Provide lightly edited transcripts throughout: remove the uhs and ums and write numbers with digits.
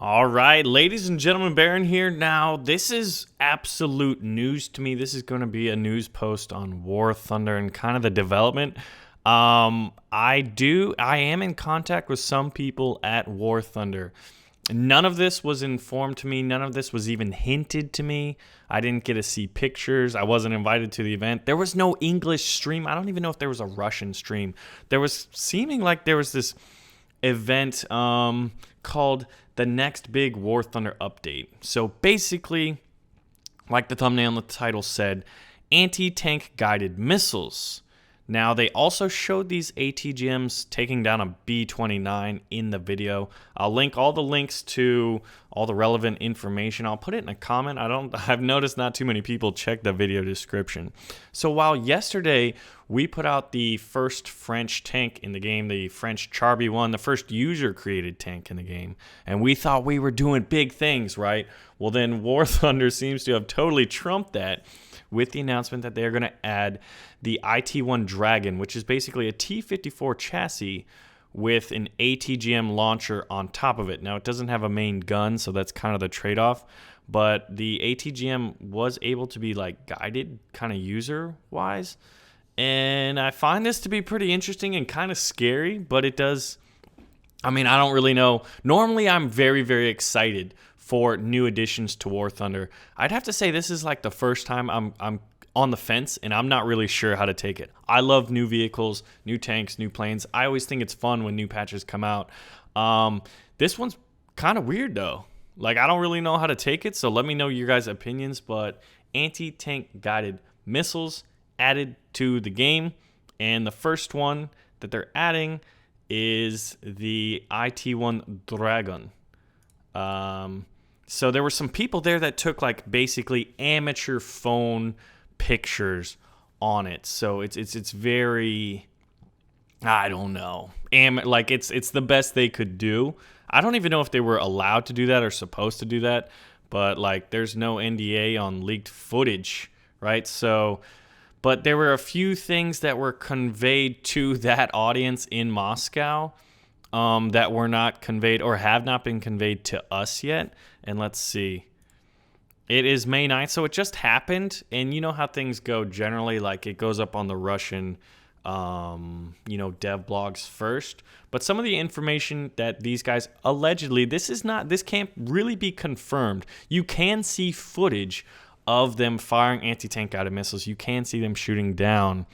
All right, ladies and gentlemen, Baron here. Now, this is absolute news to me. This is going to be a news post on War Thunder and kind of the development. I am in contact with some people at War Thunder. None of this was informed to me. None of this was even hinted to me. I didn't get to see pictures. I wasn't invited to the event. There was no English stream. I don't even know if there was a Russian stream. There was seeming like there was this event called the Next Big War Thunder Update. So basically, like the thumbnail and the title said, anti-tank guided missiles. Now, they also showed these ATGMs taking down a B-29 in the video. I'll link all the links to all the relevant information. I'll put it in a comment. I've noticed not too many people check the video description. So while yesterday we put out the first French tank in the game, the French Charby 1, the first user-created tank in the game, and we thought we were doing big things, right? Well, then War Thunder seems to have totally trumped that with the announcement that they're going to add the IT-1 Dragon, which is basically a T-54 chassis with an ATGM launcher on top of it. Now, it doesn't have a main gun, so that's kind of the trade-off, but the ATGM was able to be like guided kind of user-wise, and I find this to be pretty interesting and kind of scary, but it does... I mean, I don't really know. Normally, I'm very, very excited for new additions to War Thunder. I'd have to say this is like the first time I'm on the fence, and I'm not really sure how to take it. I love new vehicles, new tanks, new planes. I always think it's fun when new patches come out. This one's kind of weird, though. Like, I don't really know how to take it, so let me know your guys' opinions. But anti-tank guided missiles added to the game, and the first one that they're adding is the IT-1 Dragon. So there were some people there that took like basically amateur phone pictures on it. So it's very, I don't know, like it's the best they could do. I don't even know if they were allowed to do that or supposed to do that, but like there's no NDA on leaked footage, right? So, but there were a few things that were conveyed to that audience in Moscow that were not conveyed or have not been conveyed to us yet. And let's see. It is May 9th, so it just happened. And you know how things go generally. Like it goes up on the Russian, dev blogs first. But some of the information that these guys allegedly, this can't really be confirmed. You can see footage of them firing anti-tank guided missiles. You can see them shooting down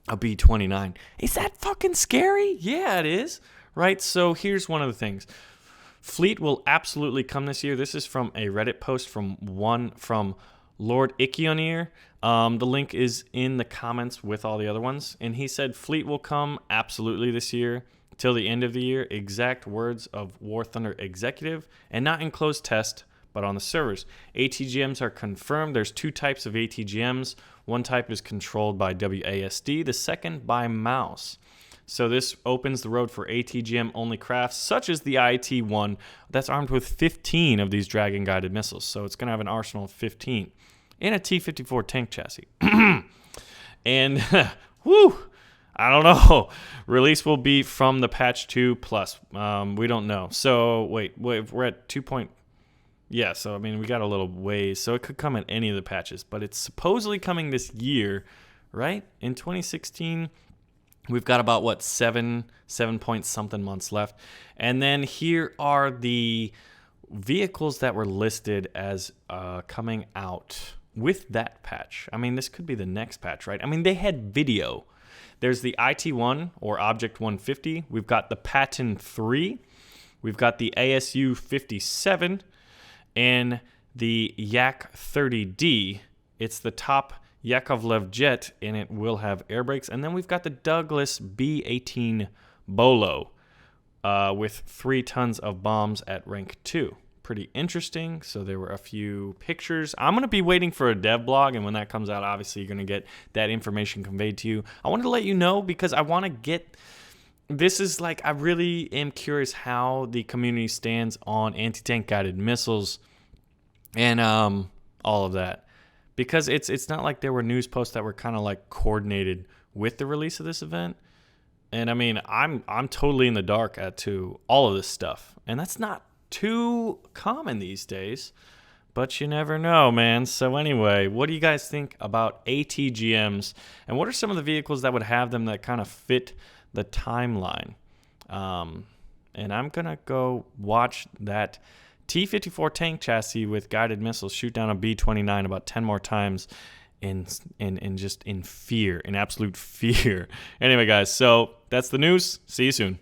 a B-29. Is that fucking scary? Yeah, it is. Right? So here's one of the things. Fleet will absolutely come this year. This is from a Reddit post from Lord Ikionir. The link is in the comments with all the other ones. And he said Fleet will come absolutely this year till the end of the year. Exact words of War Thunder executive, and not in closed test, but on the servers. ATGMs are confirmed. There's two types of ATGMs. One type is controlled by WASD, the second by mouse. So this opens the road for ATGM-only crafts, such as the IT-1, that's armed with 15 of these Dragon-guided missiles. So it's going to have an arsenal of 15 in a T-54 tank chassis. And, whew, I don't know. Release will be from the patch 2 plus. We don't know. So, wait, we're at 2. Yeah, so, I mean, we got a little ways. So it could come in any of the patches. But it's supposedly coming this year, right? In 2016... we've got about, 7 point something months left. And then here are the vehicles that were listed as coming out with that patch. I mean, this could be the next patch, right? I mean, they had video. There's the IT-1 or Object 150. We've got the Patton 3. We've got the ASU 57 and the Yak 30D. It's the top Yakovlev jet, and it will have air brakes. And then we've got the Douglas B-18 Bolo with 3 tons of bombs at rank 2. Pretty interesting. So there were a few pictures. I'm going to be waiting for a dev blog, and when that comes out, obviously you're going to get that information conveyed to you. I wanted to let you know because I want to get... this is like, I really am curious how the community stands on anti-tank guided missiles and all of that. Because it's not like there were news posts that were kind of like coordinated with the release of this event. And I mean, I'm totally in the dark as to all of this stuff. And that's not too common these days, but you never know, man. So anyway, what do you guys think about ATGMs, and what are some of the vehicles that would have them that kind of fit the timeline? And I'm going to go watch that T-54 tank chassis with guided missiles shoot down a B-29 about 10 more times in just in fear, in absolute fear. Anyway, guys, so that's the news. See you soon.